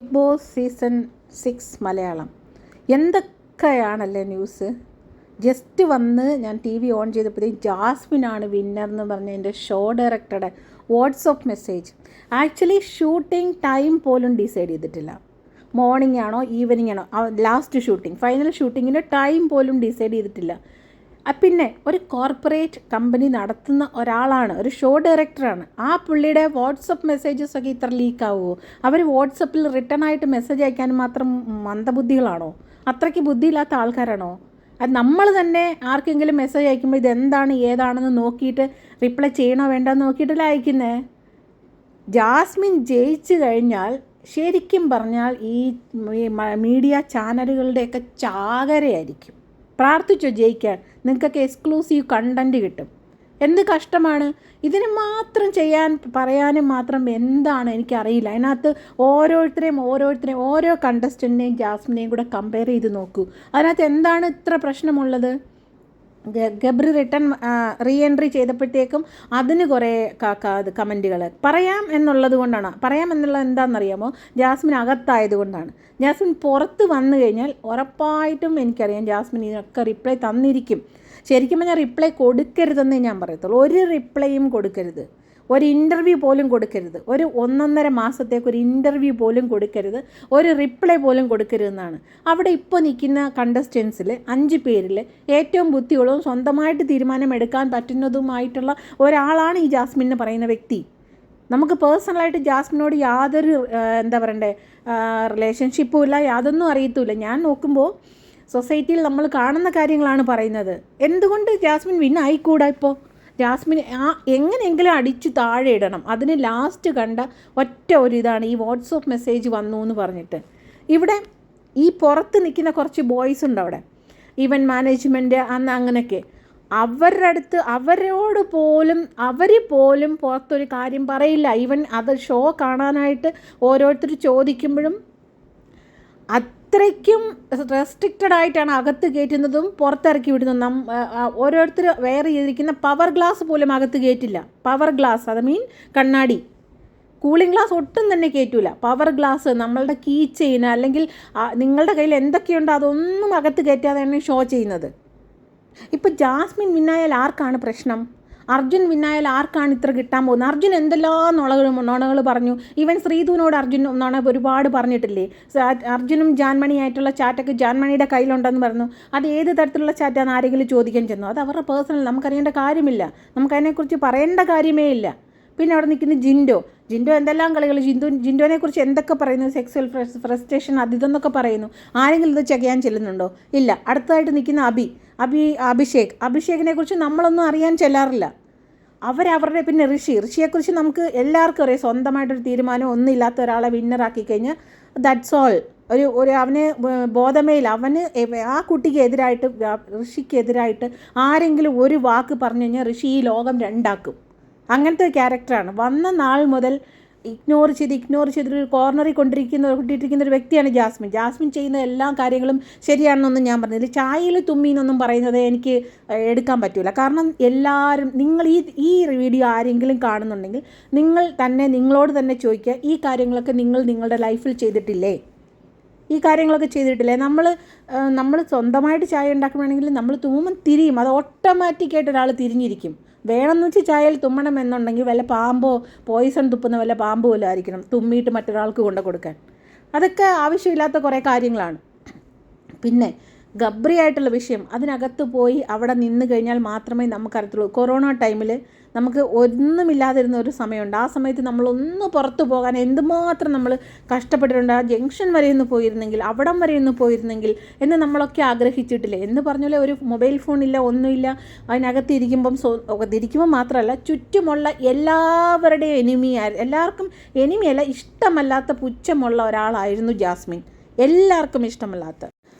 Big Boss season 6 Malayalam എന്തൊക്കെയാണല്ലേ news. Just വന്ന് ഞാൻ ടി വി ഓൺ ചെയ്തപ്പോഴത്തേക്കും ജാസ്മിനാണ് വിന്നർ എന്ന് പറഞ്ഞ് എൻ്റെ ഷോ ഡയറക്ടറുടെ WhatsApp message. Actually shooting time പോലും ഡിസൈഡ് ചെയ്തിട്ടില്ല. മോർണിംഗ് ആണോ ഈവനിങ് ആണോ ലാസ്റ്റ് ഷൂട്ടിംഗ്, ഫൈനൽ ഷൂട്ടിങ്ങിൻ്റെ ടൈം പോലും ഡിസൈഡ് ചെയ്തിട്ടില്ല. പിന്നെ ഒരു കോർപ്പറേറ്റ് കമ്പനി നടത്തുന്ന ഒരാളാണ്, ഒരു ഷോ ഡയറക്ടറാണ്. ആ പുള്ളിയുടെ വാട്സപ്പ് മെസ്സേജസ് ഒക്കെ ഇത്ര ലീക്കാവുമോ? അവർ വാട്സപ്പിൽ റിട്ടേൺ ആയിട്ട് മെസ്സേജ് അയക്കാൻ മാത്രം മന്ദബുദ്ധികളാണോ? അത്രയ്ക്ക് ബുദ്ധിയില്ലാത്ത ആൾക്കാരാണോ? അത് നമ്മൾ തന്നെ ആർക്കെങ്കിലും മെസ്സേജ് അയക്കുമ്പോൾ ഇതെന്താണ് ഏതാണെന്ന് നോക്കിയിട്ട് റിപ്ലൈ ചെയ്യണോ വേണ്ടെന്ന് നോക്കിയിട്ടല്ല അയക്കുന്നേ. ജാസ്മിൻ ജയിച്ചു കഴിഞ്ഞാൽ ശരിക്കും പറഞ്ഞാൽ ഈ മീഡിയ ചാനലുകളുടെയൊക്കെ ചാകരയായിരിക്കും. പ്രാർത്ഥിച്ചോ ജയിക്കാൻ, നിങ്ങൾക്കൊക്കെ എക്സ്ക്ലൂസീവ് കണ്ടൻറ്റ് കിട്ടും. എന്ത് കഷ്ടമാണ് ഇതിന് മാത്രം പറയാനും മാത്രം എന്താണ് എനിക്കറിയില്ല. അതിനകത്ത് ഓരോരുത്തരെയും ഓരോ കണ്ടസ്റ്റൻറ്റിനെയും ജാസ്മിനെയും കൂടെ കമ്പയർ ചെയ്ത് നോക്കൂ. അതിനകത്ത് എന്താണ് ഇത്ര പ്രശ്നമുള്ളത്? ഗബ്രി റീ എൻട്രി ചെയ്തപ്പോഴത്തേക്കും അതിന് കുറേ കമൻറ്റുകൾ പറയാം എന്നുള്ളത് കൊണ്ടാണ്. പറയാം എന്നുള്ളത് എന്താണെന്നറിയാമോ? ജാസ്മിൻ അകത്തായത് കൊണ്ടാണ്. ജാസ്മിൻ പുറത്ത് വന്നു കഴിഞ്ഞാൽ ഉറപ്പായിട്ടും എനിക്കറിയാം ജാസ്മിൻ ഇതിനൊക്കെ റിപ്ലൈ തന്നിരിക്കും. ശരിക്കും പറഞ്ഞാൽ റിപ്ലൈ കൊടുക്കരുതെന്നേ ഞാൻ പറയത്തുള്ളൂ. ഒരു റിപ്ലൈയും കൊടുക്കരുത്, ഒരു ഇൻ്റർവ്യൂ പോലും കൊടുക്കരുത്, ഒരു 1.5 മാസത്തേക്ക് ഒരു ഇൻ്റർവ്യൂ പോലും കൊടുക്കരുത്, ഒരു റിപ്ലൈ പോലും കൊടുക്കരുതെന്നാണ്. അവിടെ ഇപ്പോൾ നിൽക്കുന്ന കണ്ടസ്റ്റൻസിൽ 5 പേരിൽ ഏറ്റവും ബുദ്ധിയുള്ളതും സ്വന്തമായിട്ട് തീരുമാനമെടുക്കാൻ പറ്റുന്നതുമായിട്ടുള്ള ഒരാളാണ് ഈ ജാസ്മിൻ എന്ന് പറയുന്ന വ്യക്തി. നമുക്ക് പേഴ്സണലായിട്ട് ജാസ്മിനോട് യാതൊരു റിലേഷൻഷിപ്പും ഇല്ല, യാതൊന്നും അറിയത്തുമില്ല. ഞാൻ നോക്കുമ്പോൾ സൊസൈറ്റിയിൽ നമ്മൾ കാണുന്ന കാര്യങ്ങളാണ് പറയുന്നത്. എന്തുകൊണ്ട് ജാസ്മിൻ വിന്നായിക്കൂടാ? ഇപ്പോൾ ജാസ്മിൻ എങ്ങനെയെങ്കിലും അടിച്ച് താഴെ ഇടണം. അതിന് ലാസ്റ്റ് കണ്ട ഒറ്റ ഒരു ഇതാണ് ഈ വാട്സപ്പ് മെസ്സേജ് വന്നു എന്ന് പറഞ്ഞിട്ട്. ഇവിടെ ഈ പുറത്ത് നിൽക്കുന്ന കുറച്ച് ബോയ്സ് ഉണ്ട് അവിടെ, ഈവൻറ്റ് മാനേജ്മെൻറ്റ് അങ്ങനെയൊക്കെ. അവരോട് പോലും അവർ പോലും പുറത്തൊരു കാര്യം പറയില്ല. ഈവൻ അത് ഷോ കാണാനായിട്ട് ഓരോരുത്തർ ചോദിക്കുമ്പോഴും അത്രയ്ക്കും റെസ്ട്രിക്റ്റഡ് ആയിട്ടാണ് അകത്ത് കയറ്റുന്നതും പുറത്തിറക്കി വിടുന്നതും. ഓരോരുത്തർ വേറെ ചെയ്തിരിക്കുന്ന പവർ ഗ്ലാസ് പോലും അകത്ത് കയറ്റില്ല. പവർ ഗ്ലാസ്, അത് മീൻ കണ്ണാടി, കൂളിംഗ് ഗ്ലാസ് ഒട്ടും തന്നെ കയറ്റൂല. പവർ ഗ്ലാസ്, നമ്മളുടെ കീ ചെയിൻ, അല്ലെങ്കിൽ നിങ്ങളുടെ കയ്യിൽ എന്തൊക്കെയുണ്ടോ അതൊന്നും അകത്ത് കയറ്റാതെയാണ് ഷോ ചെയ്യുന്നത്. ഇപ്പോൾ ജാസ്മിൻ വിന്നായാൽ ആർക്കാണ് പ്രശ്നം? അർജുൻ വിന്നായാൽ ആർക്കാണ് ഇത്ര കിട്ടാൻ പോകുന്നത്? അർജുൻ എന്തെല്ലാം നുണകൾ പറഞ്ഞു. ഈവൻ ശ്രീധുവിനോട് അർജുൻ ഒരുപാട് പറഞ്ഞിട്ടില്ലേ? അർജുനും ജാൻമണിയായിട്ടുള്ള ചാറ്റൊക്കെ ജാൻമണിയുടെ കയ്യിലുണ്ടെന്ന് പറഞ്ഞു. അത് ഏത് തരത്തിലുള്ള ചാറ്റാന്ന് ആരെങ്കിലും ചോദിക്കാൻ ചെന്നു? അത് അവരുടെ പേഴ്സണൽ, നമുക്കറിയേണ്ട കാര്യമില്ല, നമുക്കതിനെക്കുറിച്ച് പറയേണ്ട കാര്യമേ ഇല്ല. പിന്നെ അവിടെ നിൽക്കുന്ന ജിൻഡോ എന്തെല്ലാം കളികൾ, ജിൻഡോനെക്കുറിച്ച് എന്തൊക്കെ പറയുന്നു? സെക്സ്വൽ ഫ്രസ്ട്രേഷൻ ഇതെന്നൊക്കെ പറയുന്നു. ആരെങ്കിലും ഇത് ചെയ്യാൻ ചെല്ലുന്നുണ്ടോ? ഇല്ല. അടുത്തതായിട്ട് നിൽക്കുന്ന അഭിഷേകിനെ കുറിച്ച് നമ്മളൊന്നും അറിയാൻ ചെല്ലാറില്ല. അവരവരുടെ പിന്നെ ഋഷിയെക്കുറിച്ച് നമുക്ക് എല്ലാവർക്കും അറിയാം. സ്വന്തമായിട്ടൊരു തീരുമാനം ഒന്നും ഇല്ലാത്ത ഒരാളെ വിന്നറാക്കി കഴിഞ്ഞാൽ ദാറ്റ്സ് ഓൾ. ഒരു അവന് ബോധമേയില്ല. അവന് ആ കുട്ടിക്ക് എതിരായിട്ട്, ഋഷിക്കെതിരായിട്ട് ആരെങ്കിലും ഒരു വാക്ക് പറഞ്ഞു കഴിഞ്ഞാൽ ഋഷി ഈ ലോകം രണ്ടാക്കും. അങ്ങനത്തെ ക്യാരക്ടറാണ്. വന്ന നാൾ മുതൽ ഇഗ്നോർ ചെയ്തൊരു കോർണറിൽ കൊണ്ടിരിക്കുന്ന ഒരു വ്യക്തിയാണ് ജാസ്മിൻ ചെയ്യുന്ന എല്ലാ കാര്യങ്ങളും ശരിയാണെന്നൊന്നും ഞാൻ പറഞ്ഞില്ല. ചായയിൽ തുമ്മീന്നൊന്നും പറയുന്നത് എനിക്ക് എടുക്കാൻ പറ്റില്ല. കാരണം എല്ലാവരും, നിങ്ങൾ ഈ വീഡിയോ ആരെങ്കിലും കാണുന്നുണ്ടെങ്കിൽ നിങ്ങളോട് തന്നെ ചോദിക്കുക, ഈ കാര്യങ്ങളൊക്കെ നിങ്ങളുടെ ലൈഫിൽ ചെയ്തിട്ടില്ലേ? ഈ കാര്യങ്ങളൊക്കെ ചെയ്തിട്ടില്ലേ? നമ്മൾ സ്വന്തമായിട്ട് ചായ ഉണ്ടാക്കുകയാണെങ്കിൽ നമ്മൾ തുമ്മും തിരിയും. അത് ഓട്ടോമാറ്റിക്കായിട്ട് ഒരാൾ തിരിഞ്ഞിരിക്കും. വേണമെന്ന് വെച്ച് ചായയിൽ തുമ്മണം എന്നുണ്ടെങ്കിൽ വല്ല പാമ്പോ, പോയിസൺ തുപ്പുന്ന വല്ല പാമ്പ് പോലും ആയിരിക്കണം തുമ്മിയിട്ട് മറ്റൊരാൾക്ക് കൊണ്ടു കൊടുക്കാൻ. അതൊക്കെ ആവശ്യമില്ലാത്ത കുറേ കാര്യങ്ങളാണ്. പിന്നെ ഗബ്രി ആയിട്ടുള്ള വിഷയം, അതിനകത്ത് പോയി അവിടെ നിന്ന് കഴിഞ്ഞാൽ മാത്രമേ നമുക്കറിയത്തുള്ളൂ. കൊറോണ ടൈമിൽ നമുക്ക് ഒന്നുമില്ലാതിരുന്ന ഒരു സമയമുണ്ട്. ആ സമയത്ത് നമ്മളൊന്ന് പുറത്തു പോകാൻ എന്തുമാത്രം നമ്മൾ കഷ്ടപ്പെട്ടിട്ടുണ്ട്. ആ ജംഗ്ഷൻ വരെ ഒന്ന് പോയിരുന്നെങ്കിൽ, അവിടം വരെ ഒന്ന് പോയിരുന്നെങ്കിൽ എന്ന് നമ്മളൊക്കെ ആഗ്രഹിച്ചിട്ടില്ലേ? എന്ന് പറഞ്ഞാൽ ഒരു മൊബൈൽ ഫോണില്ല, ഒന്നുമില്ല. അതിനകത്ത് ഇരിക്കുമ്പോൾ മാത്രമല്ല, ചുറ്റുമുള്ള എല്ലാവരുടെയും എല്ലാവർക്കും എനിമിയല്ല, ഇഷ്ടമല്ലാത്ത പുച്ഛമുള്ള ഒരാളായിരുന്നു ജാസ്മിൻ. എല്ലാവർക്കും ഇഷ്ടമല്ലാത്ത.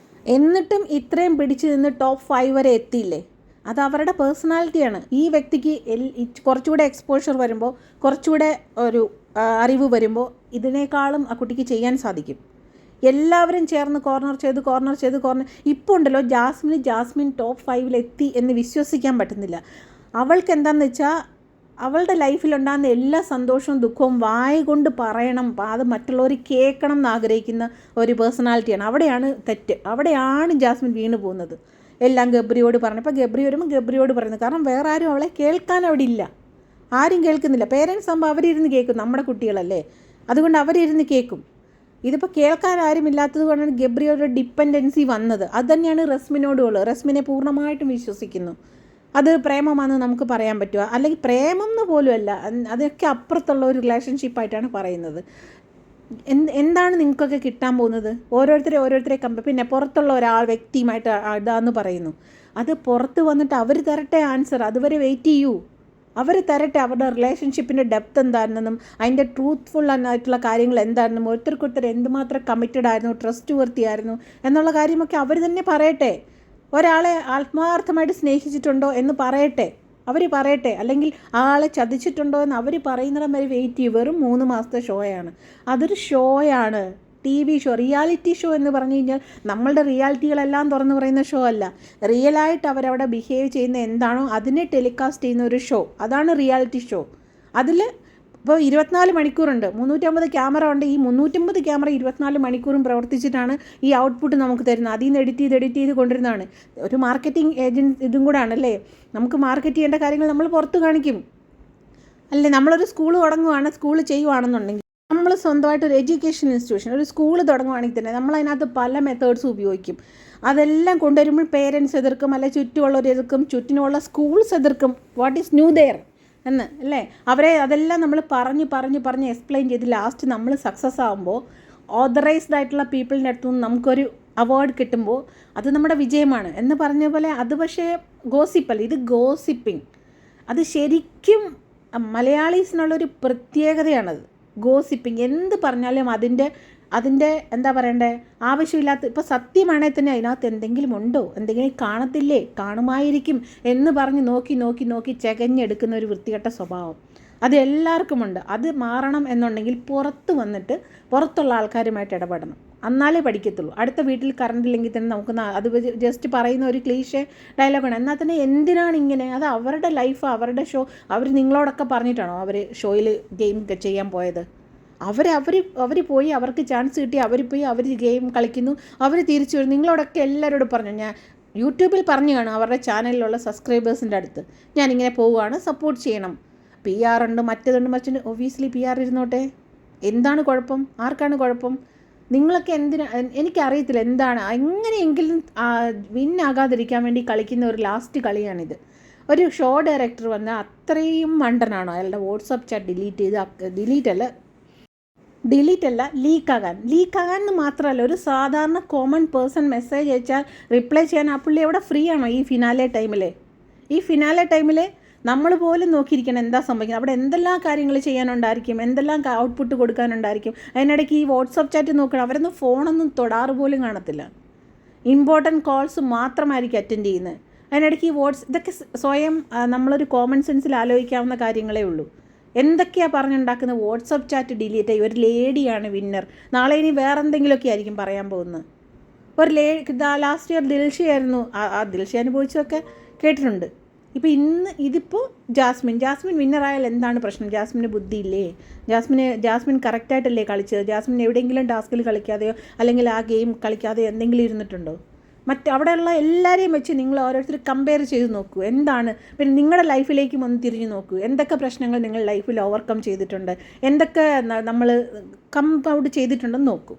എന്നിട്ടും ഇത്രയും പിടിച്ചു നിന്ന് ടോപ്പ് 5 വരെ എത്തിയില്ലേ? അത് അവരുടെ പേഴ്സണാലിറ്റിയാണ്. ഈ വ്യക്തിക്ക് കുറച്ചുകൂടെ എക്സ്പോഷർ വരുമ്പോൾ, കുറച്ചുകൂടെ ഒരു അറിവ് വരുമ്പോൾ ഇതിനേക്കാളും ആ കുട്ടിക്ക് ചെയ്യാൻ സാധിക്കും. എല്ലാവരും ചേർന്ന് കോർണർ ചെയ്ത് ഇപ്പോൾ ഉണ്ടല്ലോ ജാസ്മിൻ ടോപ്പ് 5 എത്തി എന്ന് വിശ്വസിക്കാൻ പറ്റുന്നില്ല. അവൾക്ക് എന്താണെന്ന് വെച്ചാൽ അവളുടെ ലൈഫിലുണ്ടാകുന്ന എല്ലാ സന്തോഷവും ദുഃഖവും വായ കൊണ്ട് പറയണം, അത് മറ്റുള്ളവർ കേൾക്കണം എന്ന് ആഗ്രഹിക്കുന്ന ഒരു പേഴ്സണാലിറ്റിയാണ്. അവിടെയാണ് തെറ്റ്, അവിടെയാണ് ജാസ്മിൻ വീണ് പോകുന്നത്. എല്ലാം ഗബ്രിയോട് പറഞ്ഞു. ഇപ്പോൾ ഗബ്രി വരുമ്പോൾ ഗബ്രിയോട് പറയുന്നത്, കാരണം വേറെ ആരും അവളെ കേൾക്കാൻ അവിടെ ഇല്ല, ആരും കേൾക്കുന്നില്ല. പേരൻസ് ആകുമ്പോൾ അവരിരുന്ന് കേൾക്കും, നമ്മുടെ കുട്ടികളല്ലേ, അതുകൊണ്ട് അവരിരുന്ന് കേൾക്കും. ഇതിപ്പോൾ കേൾക്കാൻ ആരുമില്ലാത്തത് കൊണ്ടാണ് ഗബ്രിയോട് ഡിപ്പെൻഡൻസി വന്നത്. അത് തന്നെയാണ് റസ്മിനോടുള്ളത്. റസ്മിനെ പൂർണ്ണമായിട്ടും വിശ്വസിക്കുന്നു. അത് പ്രേമമാണെന്ന് നമുക്ക് പറയാൻ പറ്റുമോ? അല്ലെങ്കിൽ പ്രേമം എന്ന് പോലും അല്ല, അതൊക്കെ അപ്പുറത്തുള്ള ഒരു റിലേഷൻഷിപ്പായിട്ടാണ് പറയുന്നത്. എന്താണ് നിങ്ങൾക്കൊക്കെ കിട്ടാൻ പോകുന്നത്? ഓരോരുത്തരെ പിന്നെ പുറത്തുള്ള ഒരാൾ വ്യക്തിയുമായിട്ട് ഇതാന്ന് പറയുന്നു. അത് പുറത്ത് വന്നിട്ട് അവർ തരട്ടെ ആൻസർ, അതുവരെ വെയിറ്റ് ചെയ്യൂ. അവർ തരട്ടെ അവരുടെ റിലേഷൻഷിപ്പിൻ്റെ ഡെപ്ത് എന്താണെന്നും അതിൻ്റെ ട്രൂത്ത്ഫുൾ ആയിട്ടുള്ള കാര്യങ്ങൾ എന്താണെന്നും ഓരോരുത്തർക്കൊരുത്തർ എന്തുമാത്രം കമ്മിറ്റഡ് ആയിരുന്നു, ട്രസ്റ്റ് വർത്തിയായിരുന്നു എന്നുള്ള കാര്യമൊക്കെ അവർ തന്നെ പറയട്ടെ. ഒരാളെ ആത്മാർത്ഥമായിട്ട് സ്നേഹിച്ചിട്ടുണ്ടോ എന്ന് പറയട്ടെ, അവർ പറയട്ടെ. അല്ലെങ്കിൽ ആളെ ചതിച്ചിട്ടുണ്ടോ എന്ന് അവർ പറയുന്നിടം വരെ വെയിറ്റ് ചെയ്യും. വെറും 3 മാസത്തെ ഷോയാണ്. അതൊരു ഷോയാണ്, TV ഷോ, റിയാലിറ്റി ഷോ എന്ന് പറഞ്ഞു കഴിഞ്ഞാൽ നമ്മളുടെ റിയാലിറ്റികളെല്ലാം തുറന്നു പറയുന്ന ഷോ അല്ല. റിയലായിട്ട് അവരവിടെ ബിഹേവ് ചെയ്യുന്ന എന്താണോ അതിനെ ടെലികാസ്റ്റ് ചെയ്യുന്ന ഒരു ഷോ, അതാണ് റിയാലിറ്റി ഷോ. അതിൽ ഇപ്പോൾ 24 മണിക്കൂറുണ്ട്, 350 ക്യാമറ ഉണ്ട്. ഈ 350 ക്യാമറ 24 മണിക്കൂറും പ്രവർത്തിച്ചിട്ടാണ് ഈ ഔട്ട്പുട്ട് നമുക്ക് തരുന്നത്. അതിൽ നിന്ന് എഡിറ്റ് ചെയ്ത് കൊണ്ടിരുന്നതാണ്. ഒരു മാർക്കറ്റിംഗ് ഏജൻസി ഇതും കൂടെ ആണല്ലേ. നമുക്ക് മാർക്കറ്റ് ചെയ്യേണ്ട കാര്യങ്ങൾ നമ്മൾ പുറത്ത് കാണിക്കും അല്ലേ. നമ്മളൊരു സ്കൂൾ തുടങ്ങുകയാണ്, സ്കൂൾ ചെയ്യുവാണെന്നുണ്ടെങ്കിൽ, നമ്മൾ സ്വന്തമായിട്ടൊരു എഡ്യൂക്കേഷൻ ഇൻസ്റ്റിറ്റ്യൂഷൻ, ഒരു സ്കൂൾ തുടങ്ങുകയാണെങ്കിൽ തന്നെ നമ്മളതിനകത്ത് പല മെത്തേഡ്സും ഉപയോഗിക്കും. അതെല്ലാം കൊണ്ടുവരുമ്പോൾ പേരൻസ് എതിർക്കും, അല്ലെ ചുറ്റുമുള്ളവർ എതിർക്കും, ചുറ്റിനുള്ള സ്കൂൾസ് എതിർക്കും. വാട്ട് ഈസ് ന്യൂ ദെയർ എന്ന് അല്ലേ. അവരെ അതെല്ലാം നമ്മൾ പറഞ്ഞ് എക്സ്പ്ലെയിൻ ചെയ്ത് ലാസ്റ്റ് നമ്മൾ സക്സസ് ആകുമ്പോൾ ഓതറൈസ്ഡ് ആയിട്ടുള്ള പീപ്പിളിൻ്റെ അടുത്തുനിന്ന് നമുക്കൊരു അവാർഡ് കിട്ടുമ്പോൾ അത് നമ്മുടെ വിജയമാണ് എന്ന് പറഞ്ഞ പോലെ. അത് പക്ഷേ ഗോസിപ്പല്ല, ഇത് ഗോസിപ്പിംഗ്. അത് ശരിക്കും മലയാളീസിനുള്ളൊരു പ്രത്യേകതയാണത്, ഗോസിപ്പിംഗ്. എന്ത് പറഞ്ഞാലും അതിൻ്റെ എന്താ പറയണ്ടേ, ആവശ്യമില്ലാത്ത, ഇപ്പോൾ സത്യമാണെങ്കിൽ തന്നെ അതിനകത്ത് എന്തെങ്കിലും ഉണ്ടോ, എന്തെങ്കിലും കാണത്തില്ലേ, കാണുമായിരിക്കും എന്ന് പറഞ്ഞ് നോക്കി ചകഞ്ഞെടുക്കുന്ന ഒരു വൃത്തികെട്ട സ്വഭാവം അത് എല്ലാവർക്കുമുണ്ട്. അത് മാറണം എന്നുണ്ടെങ്കിൽ പുറത്ത് വന്നിട്ട് പുറത്തുള്ള ആൾക്കാരുമായിട്ട് ഇടപെടണം, എന്നാലേ പഠിക്കത്തുള്ളൂ. അടുത്ത വീട്ടിൽ കറണ്ട് ഇല്ലെങ്കിൽ തന്നെ നമുക്ക് അത് ജസ്റ്റ് പറയുന്ന ഒരു ക്ലീഷേ ഡയലോഗാണ്. എന്നാൽ തന്നെ എന്തിനാണ് ഇങ്ങനെ? അത് അവരുടെ ലൈഫ്, അവരുടെ ഷോ. അവർ നിങ്ങളോടൊക്കെ പറഞ്ഞിട്ടാണോ അവർ ഷോയിൽ ഗെയിം ചെയ്യാൻ പോയത്? അവർ പോയി, അവർക്ക് ചാൻസ് കിട്ടി, അവർ ഗെയിം കളിക്കുന്നു, അവർ തിരിച്ചു വരും. നിങ്ങളോടൊക്കെ എല്ലാവരോടും പറഞ്ഞു, ഞാൻ യൂട്യൂബിൽ പറഞ്ഞു കാണും അവരുടെ ചാനലിലുള്ള സബ്സ്ക്രൈബേഴ്സിൻ്റെ അടുത്ത്, ഞാനിങ്ങനെ പോവുകയാണ്, സപ്പോർട്ട് ചെയ്യണം. PR ഉണ്ട്, മറ്റേതുണ്ട്. ഒബ്വിയസ്ലി PR ഇരുന്നോട്ടെ, എന്താണ് കുഴപ്പം? ആർക്കാണ് കുഴപ്പം? നിങ്ങളൊക്കെ എനിക്കറിയത്തില്ല എന്താണ്. എങ്ങനെയെങ്കിലും വിന്നാകാതിരിക്കാൻ വേണ്ടി കളിക്കുന്ന ഒരു ലാസ്റ്റ് കളിയാണിത്. ഒരു ഷോ ഡയറക്ടർ വന്ന് അത്രയും മണ്ടനാണോ അയാളുടെ വാട്സപ്പ് ചാറ്റ് ഡിലീറ്റ് അല്ല ലീക്കാകാൻ എന്ന് മാത്രമല്ല, ഒരു സാധാരണ കോമൺ പേഴ്സൺ മെസ്സേജ് അയച്ചാൽ റിപ്ലൈ ചെയ്യാൻ ആ പുള്ളി എവിടെ ഫ്രീ ആണോ? ഈ ഫിനാലെ ടൈമിൽ നമ്മൾ പോലും നോക്കിയിരിക്കണം എന്താ സംഭവിക്കുന്നത്. അവിടെ എന്തെല്ലാം കാര്യങ്ങൾ ചെയ്യാനുണ്ടായിരിക്കും, എന്തെല്ലാം ഔട്ട്പുട്ട് കൊടുക്കാനുണ്ടായിരിക്കും. അതിനിടയ്ക്ക് ഈ വാട്സപ്പ് ചാറ്റ് നോക്കണം. അവരൊന്നും ഫോണൊന്നും തൊടാറ് പോലും കാണത്തില്ല. ഇമ്പോർട്ടൻറ്റ് കോൾസ് മാത്രമായിരിക്കും അറ്റൻഡ് ചെയ്യുന്നത്. അതിനിടയ്ക്ക് ഈ ഇതൊക്കെ സ്വയം നമ്മളൊരു കോമൺ സെൻസിൽ ആലോചിക്കാവുന്ന കാര്യങ്ങളേ ഉള്ളൂ. എന്തൊക്കെയാണ് പറഞ്ഞുണ്ടാക്കുന്നത്? വാട്സപ്പ് ചാറ്റ് ഡിലീറ്റ് ആയി. ഒരു ലേഡിയാണ് വിന്നർ. നാളെ ഇനി വേറെ എന്തെങ്കിലുമൊക്കെ ആയിരിക്കും പറയാൻ പോകുന്നത്. ഒരു ലാസ്റ്റ് ഇയർ ദിൽഷയായിരുന്നു. ആ ദിൽഷ അനുഭവിച്ചതൊക്കെ കേട്ടിട്ടുണ്ട്. ഇതിപ്പോൾ ജാസ്മിൻ വിന്നറായാൽ എന്താണ് പ്രശ്നം? ജാസ്മിന് ബുദ്ധിയില്ലേ? ജാസ്മിൻ കറക്റ്റായിട്ടല്ലേ കളിച്ചത്? ജാസ്മിൻ എവിടെയെങ്കിലും ടാസ്കിൽ കളിക്കാതെയോ അല്ലെങ്കിൽ ആ ഗെയിം കളിക്കാതെയോ എന്തെങ്കിലും ഇരുന്നിട്ടുണ്ടോ? അവിടെയുള്ള എല്ലാവരെയും വെച്ച് നിങ്ങൾ ഓരോരുത്തർ കമ്പയർ ചെയ്ത് നോക്കൂ എന്താണ്. പിന്നെ നിങ്ങളുടെ ലൈഫിലേക്കും ഒന്ന് തിരിഞ്ഞു നോക്കൂ. എന്തൊക്കെ പ്രശ്നങ്ങൾ നിങ്ങൾ ലൈഫിൽ ഓവർകം ചെയ്തിട്ടുണ്ട്, എന്തൊക്കെ നമ്മൾ കം ഔട്ട് ചെയ്തിട്ടുണ്ടെന്ന് നോക്കൂ.